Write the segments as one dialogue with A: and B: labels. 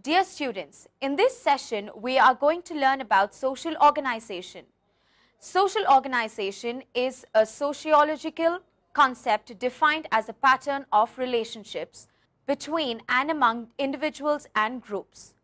A: Dear students, in this session, we are going to learn about social organization. Social organization is a sociological concept defined as a pattern of relationships between and among individuals and groups.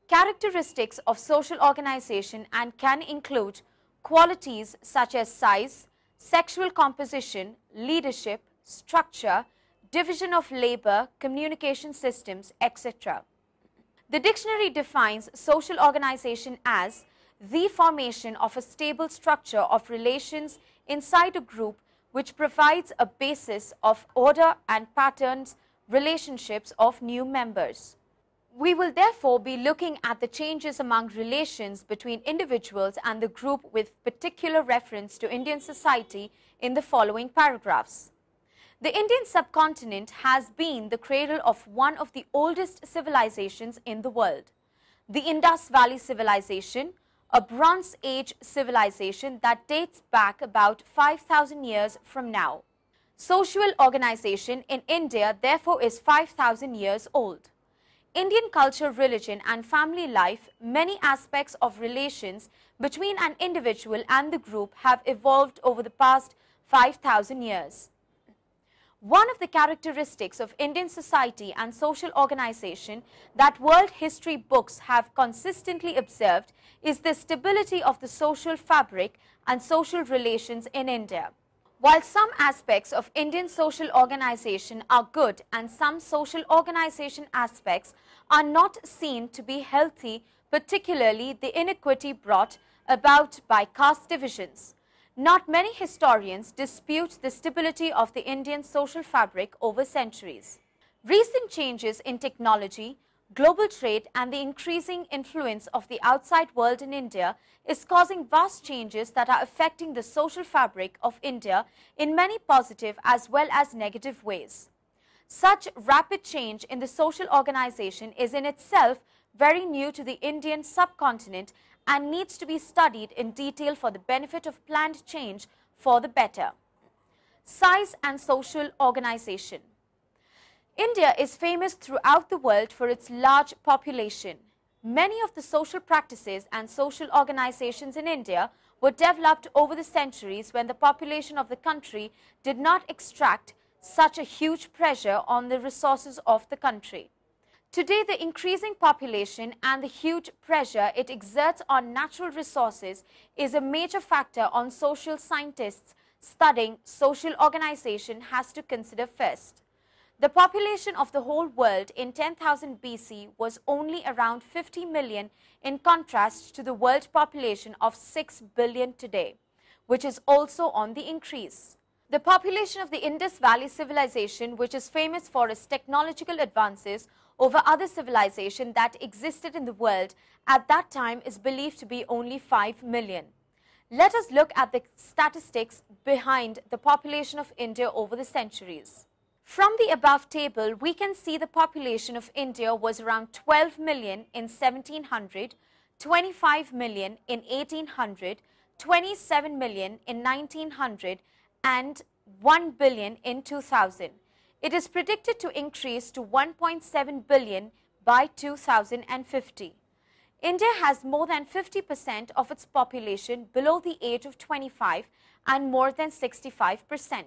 A: Characteristics of social organization and can include qualities such as size, sexual composition, leadership, structure, division of labor, communication systems, etc. The dictionary defines social organization as the formation of a stable structure of relations inside a group which provides a basis of order and patterns relationships of new members. We will therefore be looking at the changes among relations between individuals and the group with particular reference to Indian society in the following paragraphs. The Indian subcontinent has been the cradle of one of the oldest civilizations in the world, the Indus Valley Civilization, a Bronze Age civilization that dates back about 5,000 years from now. Social organization in India therefore is 5,000 years old. Indian culture, religion and family life, many aspects of relations between an individual and the group have evolved over the past 5,000 years. One of the characteristics of Indian society and social organization that world history books have consistently observed is the stability of the social fabric and social relations in India. While some aspects of Indian social organization are good and some social organization aspects are not seen to be healthy, particularly the inequity brought about by caste divisions, not many historians dispute the stability of the Indian social fabric over centuries. Recent changes in technology, global trade and the increasing influence of the outside world in India is causing vast changes that are affecting the social fabric of India in many positive as well as negative ways. Such rapid change in the social organization is in itself very new to the Indian subcontinent and needs to be studied in detail for the benefit of planned change for the better. Size and social organization. India is famous throughout the world for its large population. Many of the social practices and social organizations in India were developed over the centuries when the population of the country did not extract such a huge pressure on the resources of the country. Today, the increasing population and the huge pressure it exerts on natural resources is a major factor on social scientists studying social organization has to consider first. The population of the whole world in 10,000 BC was only around 50 million in contrast to the world population of 6 billion today, which is also on the increase. The population of the Indus Valley Civilization, which is famous for its technological advances over other civilizations that existed in the world at that time, is believed to be only 5 million. Let us look at the statistics behind the population of India over the centuries. From the above table, we can see the population of India was around 12 million in 1700, 25 million in 1800, 27 million in 1900 and 1 billion in 2000. It is predicted to increase to 1.7 billion by 2050. India has more than 50% of its population below the age of 25 and more than 65%.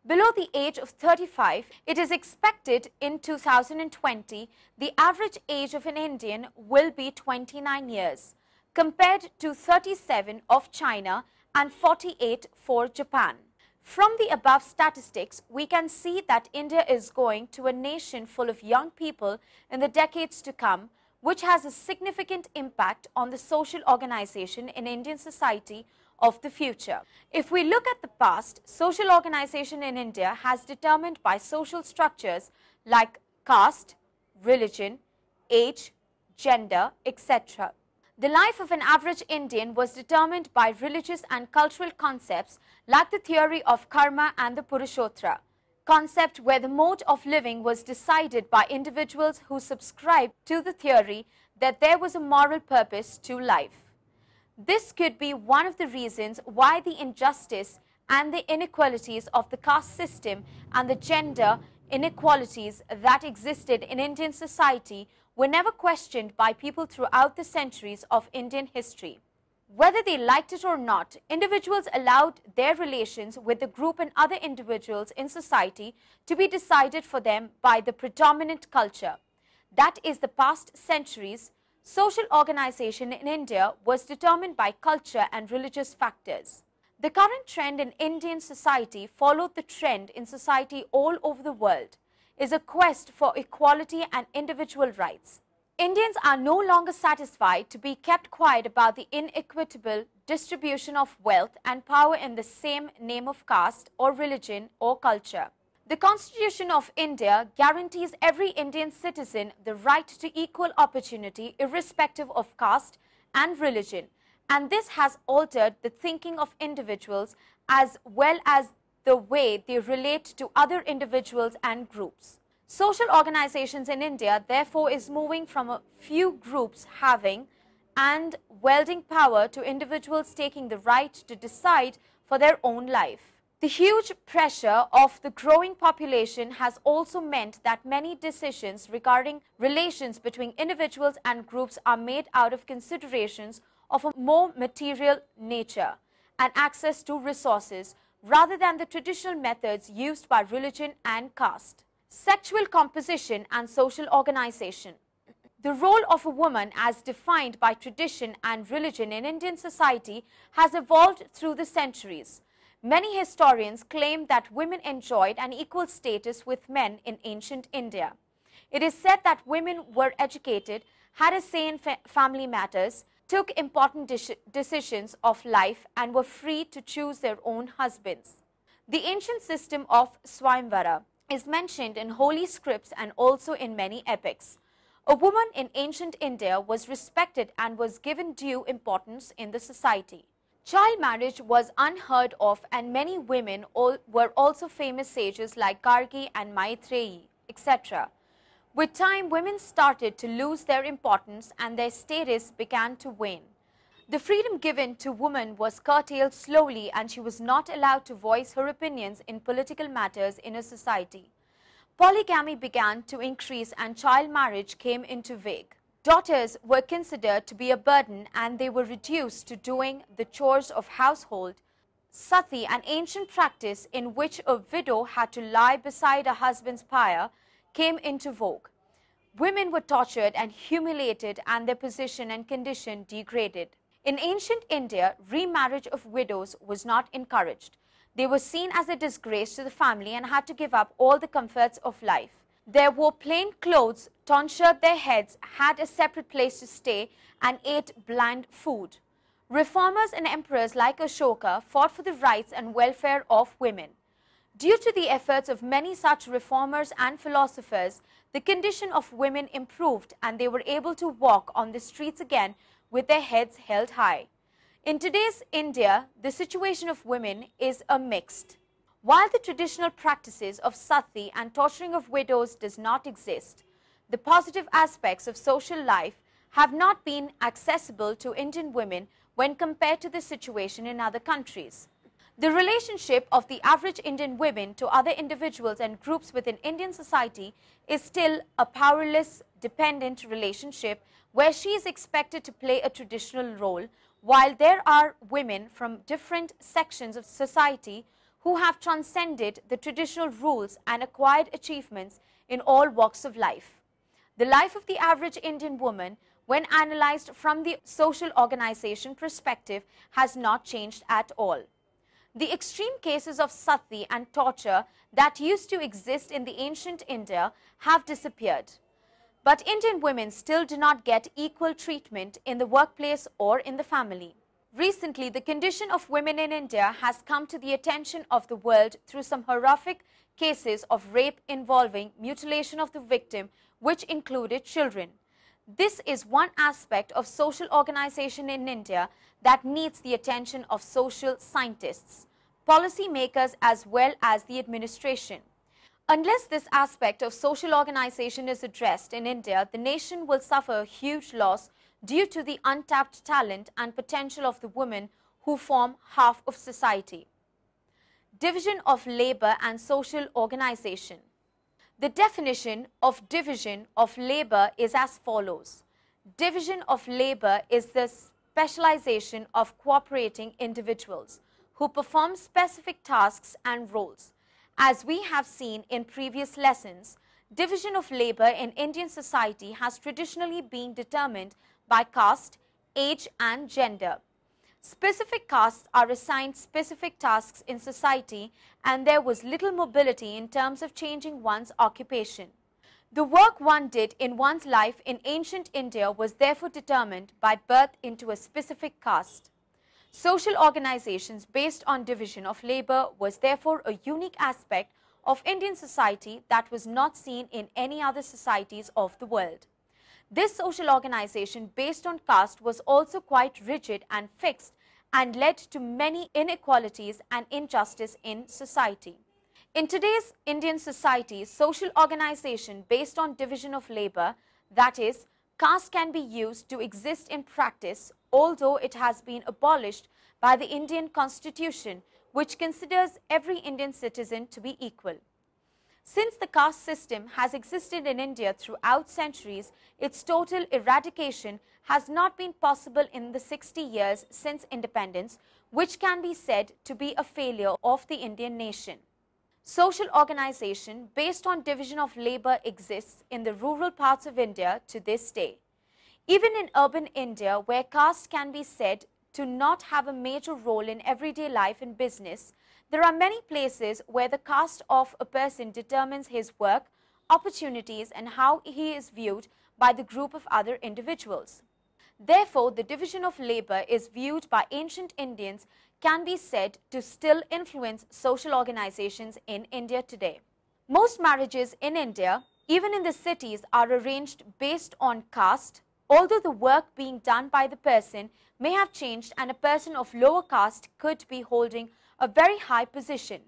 A: Below the age of 35, it is expected in 2020 the average age of an Indian will be 29 years, compared to 37 of China and 48 for Japan. From the above statistics, we can see that India is going to a nation full of young people in the decades to come, which has a significant impact on the social organization in Indian society of the future. If we look at the past, social organization in India has determined by social structures like caste, religion, age, gender, etc. The life of an average Indian was determined by religious and cultural concepts like the theory of karma and the Purushottara concept, where the mode of living was decided by individuals who subscribed to the theory that there was a moral purpose to life. This could be one of the reasons why the injustice and the inequalities of the caste system and the gender inequalities that existed in Indian society were never questioned by people throughout the centuries of Indian history. Whether they liked it or not, individuals allowed their relations with the group and other individuals in society to be decided for them by the predominant culture. That is, the past centuries, social organization in India was determined by culture and religious factors. The current trend in Indian society followed the trend in society all over the world, is a quest for equality and individual rights. Indians are no longer satisfied to be kept quiet about the inequitable distribution of wealth and power in the same name of caste or religion or culture. The Constitution of India guarantees every Indian citizen the right to equal opportunity irrespective of caste and religion, and this has altered the thinking of individuals as well as the way they relate to other individuals and groups. Social organizations in India, therefore, is moving from a few groups having and wielding power to individuals taking the right to decide for their own life. The huge pressure of the growing population has also meant that many decisions regarding relations between individuals and groups are made out of considerations of a more material nature and access to resources rather than the traditional methods used by religion and caste. Sexual composition and social organization. The role of a woman as defined by tradition and religion in Indian society has evolved through the centuries. Many historians claim that women enjoyed an equal status with men in ancient India. It is said that women were educated, had a say in family matters, took important decisions of life and were free to choose their own husbands. The ancient system of Swayamvara is mentioned in holy scripts and also in many epics. A woman in ancient India was respected and was given due importance in the society. Child marriage was unheard of, and many women were also famous sages like Gargi and Maitreyi, etc. With time, women started to lose their importance and their status began to wane. The freedom given to women was curtailed slowly, and she was not allowed to voice her opinions in political matters in a society. Polygamy began to increase and child marriage came into vogue. Daughters were considered to be a burden and they were reduced to doing the chores of household. Sati, an ancient practice in which a widow had to lie beside her husband's pyre, came into vogue. Women were tortured and humiliated and their position and condition degraded. In ancient India, remarriage of widows was not encouraged. They were seen as a disgrace to the family and had to give up all the comforts of life. They wore plain clothes, tonsured their heads, had a separate place to stay, and ate bland food. Reformers and emperors like Ashoka fought for the rights and welfare of women. Due to the efforts of many such reformers and philosophers, the condition of women improved and they were able to walk on the streets again with their heads held high. In today's India, the situation of women is a mixed. While the traditional practices of sati and torturing of widows does not exist, the positive aspects of social life have not been accessible to Indian women when compared to the situation in other countries. The relationship of the average Indian women to other individuals and groups within Indian society is still a powerless, dependent relationship where she is expected to play a traditional role, while there are women from different sections of society who have transcended the traditional rules and acquired achievements in all walks of life. The life of the average Indian woman, when analyzed from the social organization perspective, has not changed at all. The extreme cases of sati and torture that used to exist in the ancient India have disappeared. But Indian women still do not get equal treatment in the workplace or in the family. Recently, the condition of women in India has come to the attention of the world through some horrific cases of rape involving mutilation of the victim, which included children. This is one aspect of social organization in India that needs the attention of social scientists, policy makers as well as the administration. Unless this aspect of social organization is addressed in India, the nation will suffer a huge loss due to the untapped talent and potential of the women who form half of society. Division of labor and social organization. The definition of division of labor is as follows. Division of labor is the specialization of cooperating individuals who perform specific tasks and roles. As we have seen in previous lessons, division of labor in Indian society has traditionally been determined by caste, age and gender. Specific castes are assigned specific tasks in society and there was little mobility in terms of changing one's occupation. The work one did in one's life in ancient India was therefore determined by birth into a specific caste. Social organizations based on division of labor was therefore a unique aspect of Indian society that was not seen in any other societies of the world. This social organization based on caste was also quite rigid and fixed and led to many inequalities and injustice in society. In today's Indian society, social organization based on division of labor, that is, caste can be used to exist in practice, although it has been abolished by the Indian Constitution, which considers every Indian citizen to be equal. Since the caste system has existed in India throughout centuries, its total eradication has not been possible in the 60 years since independence, which can be said to be a failure of the Indian nation. Social organization based on division of labor exists in the rural parts of India to this day. Even in urban India, where caste can be said to not have a major role in everyday life and business, there are many places where the caste of a person determines his work, opportunities and how he is viewed by the group of other individuals. Therefore, the division of labor is viewed by ancient Indians can be said to still influence social organizations in India today. Most marriages in India, even in the cities, are arranged based on caste, although the work being done by the person may have changed and a person of lower caste could be holding a very high position.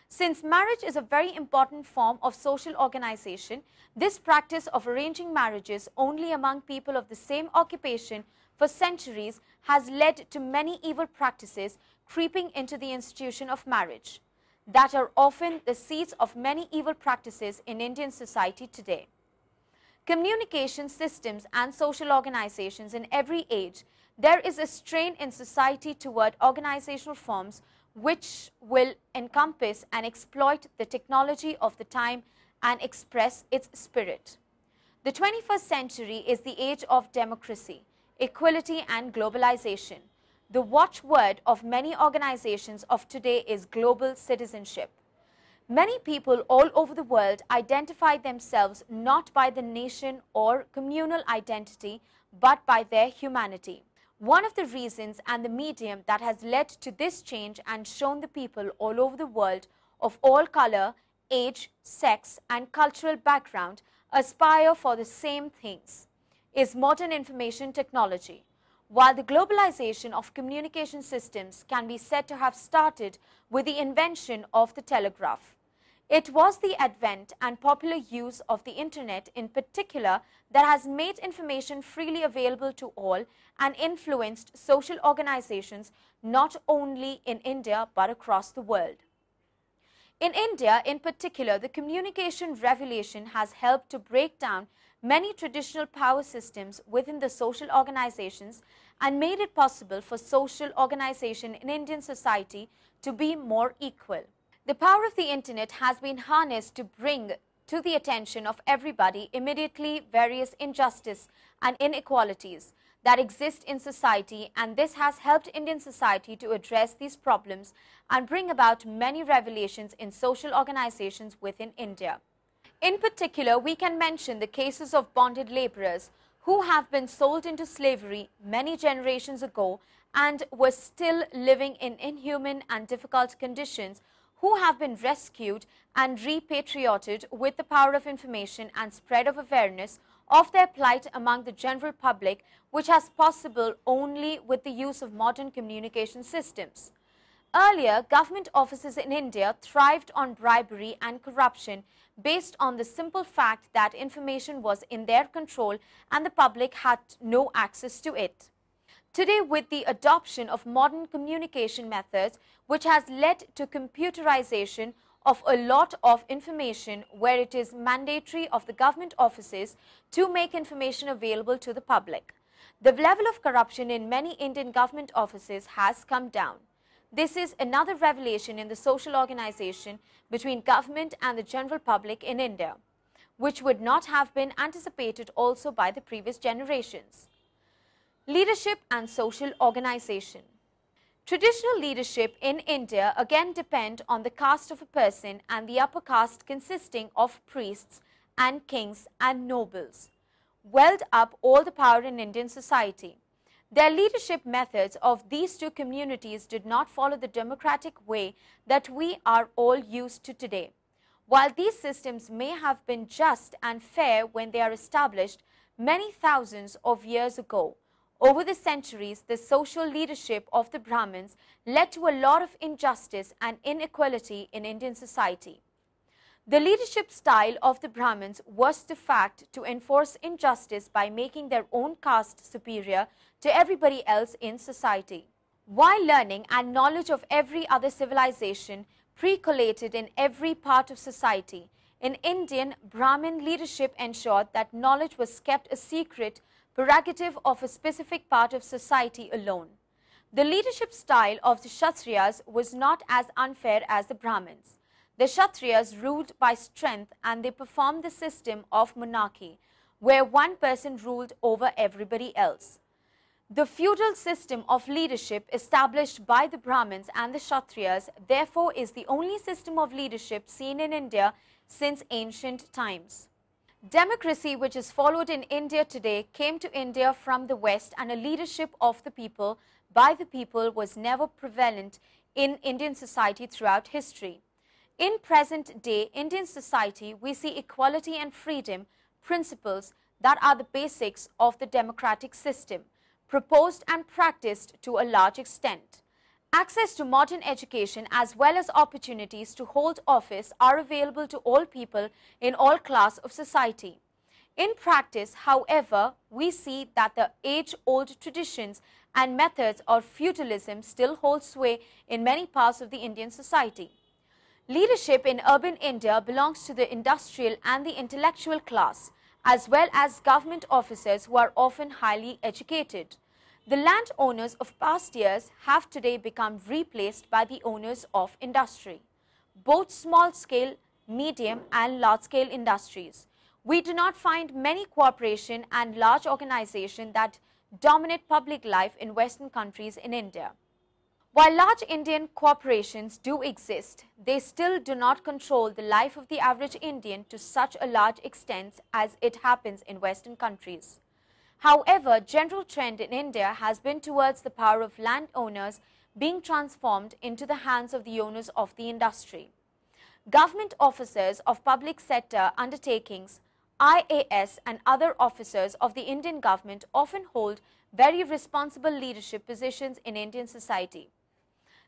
A: Since marriage is a very important form of social organization, this practice of arranging marriages only among people of the same occupation for centuries has led to many evil practices creeping into the institution of marriage that are often the seeds of many evil practices in Indian society today. Communication systems and social organizations in every age, there is a strain in society toward organizational forms which will encompass and exploit the technology of the time and express its spirit. The 21st century is the age of democracy, equality and globalization. The watchword of many organizations of today is global citizenship. Many people all over the world identify themselves not by the nation or communal identity, but by their humanity. One of the reasons and the medium that has led to this change and shown the people all over the world of all color, age, sex and cultural background aspire for the same things is modern information technology. While the globalization of communication systems can be said to have started with the invention of the telegraph, it was the advent and popular use of the internet in particular that has made information freely available to all and influenced social organizations not only in India but across the world. In India, in particular, the communication revolution has helped to break down many traditional power systems within the social organizations and made it possible for social organization in Indian society to be more equal. The power of the internet has been harnessed to bring to the attention of everybody immediately various injustice and inequalities that exist in society, and this has helped Indian society to address these problems and bring about many revelations in social organizations within India. In particular, we can mention the cases of bonded laborers who have been sold into slavery many generations ago and were still living in inhuman and difficult conditions, who have been rescued and repatriated with the power of information and spread of awareness of their plight among the general public, which has possible only with the use of modern communication systems. Earlier, government offices in India thrived on bribery and corruption based on the simple fact that information was in their control and the public had no access to it. Today, with the adoption of modern communication methods, which has led to computerization of a lot of information where it is mandatory of the government offices to make information available to the public. The level of corruption in many Indian government offices has come down. This is another revelation in the social organization between government and the general public in India, which would not have been anticipated also by the previous generations. Leadership and social organization. Traditional leadership in India again depend on the caste of a person and the upper caste consisting of priests and kings and nobles, weld up all the power in Indian society. Their leadership methods of these two communities did not follow the democratic way that we are all used to today. While these systems may have been just and fair when they are established many thousands of years ago, over the centuries, the social leadership of the Brahmins led to a lot of injustice and inequality in Indian society. The leadership style of the Brahmins was the fact to enforce injustice by making their own caste superior to everybody else in society. While learning and knowledge of every other civilization percolated in every part of society, in Indian Brahmin leadership ensured that knowledge was kept a secret prerogative of a specific part of society alone. The leadership style of the Kshatriyas was not as unfair as the Brahmins. The Kshatriyas ruled by strength and they performed the system of monarchy, where one person ruled over everybody else. The feudal system of leadership established by the Brahmins and the Kshatriyas therefore is the only system of leadership seen in India since ancient times. Democracy, which is followed in India today, came to India from the West, and a leadership of the people, by the people, was never prevalent in Indian society throughout history. In present day Indian society, we see equality and freedom principles that are the basics of the democratic system, proposed and practiced to a large extent. Access to modern education as well as opportunities to hold office are available to all people in all class of society. In practice, however, we see that the age-old traditions and methods of feudalism still hold sway in many parts of the Indian society. Leadership in urban India belongs to the industrial and the intellectual class, as well as government officers who are often highly educated. The landowners of past years have today become replaced by the owners of industry, both small-scale, medium and large-scale industries. We do not find many corporation and large organizations that dominate public life in Western countries in India. While large Indian corporations do exist, they still do not control the life of the average Indian to such a large extent as it happens in Western countries. However, general trend in India has been towards the power of landowners being transformed into the hands of the owners of the industry. Government officers of public sector undertakings, IAS and other officers of the Indian government often hold very responsible leadership positions in Indian society.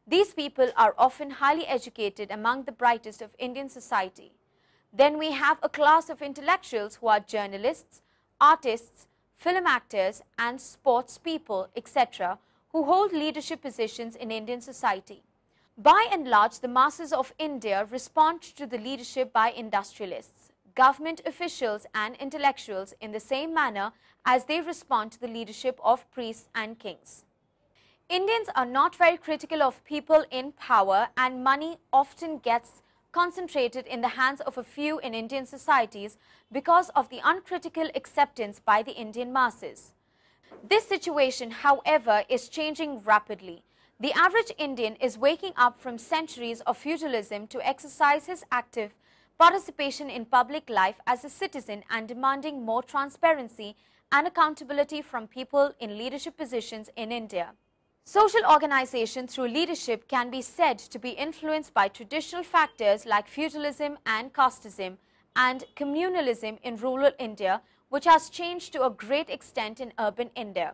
A: These people are often highly educated, among the brightest of Indian society. Then we have a class of intellectuals who are journalists, artists, film actors and sports people, etc., who hold leadership positions in Indian society. By and large, the masses of India respond to the leadership by industrialists, government officials and intellectuals in the same manner as they respond to the leadership of priests and kings. Indians are not very critical of people in power, and money often gets concentrated in the hands of a few in Indian societies because of the uncritical acceptance by the Indian masses. This situation, however, is changing rapidly. The average Indian is waking up from centuries of feudalism to exercise his active participation in public life as a citizen and demanding more transparency and accountability from people in leadership positions in India. Social organization through leadership can be said to be influenced by traditional factors like feudalism and casteism and communalism in rural India, which has changed to a great extent in urban India.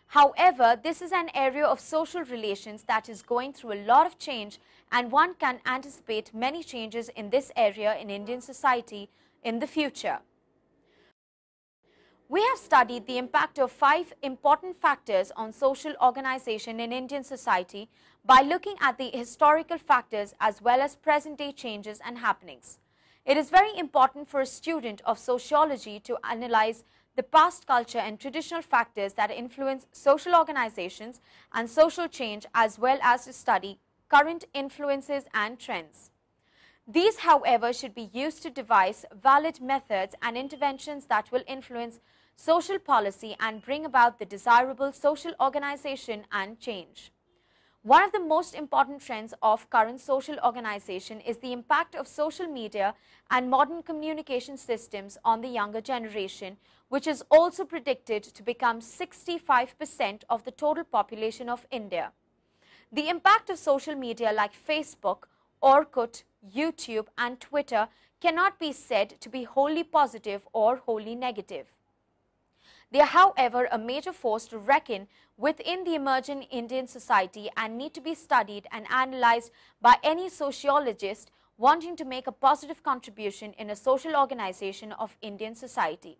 A: However, this is an area of social relations that is going through a lot of change, and one can anticipate many changes in this area in Indian society in the future. We have studied the impact of 5 important factors on social organization in Indian society by looking at the historical factors as well as present-day changes and happenings. It is very important for a student of sociology to analyze the past culture and traditional factors that influence social organizations and social change, as well as to study current influences and trends. These, however, should be used to devise valid methods and interventions that will influence social policy and bring about the desirable social organization and change. One of the most important trends of current social organization is the impact of social media and modern communication systems on the younger generation, which is also predicted to become 65% of the total population of India. The impact of social media like Facebook, Orkut, YouTube and Twitter cannot be said to be wholly positive or wholly negative. They are, however, a major force to reckon within the emerging Indian society and need to be studied and analyzed by any sociologist wanting to make a positive contribution in a social organization of Indian society.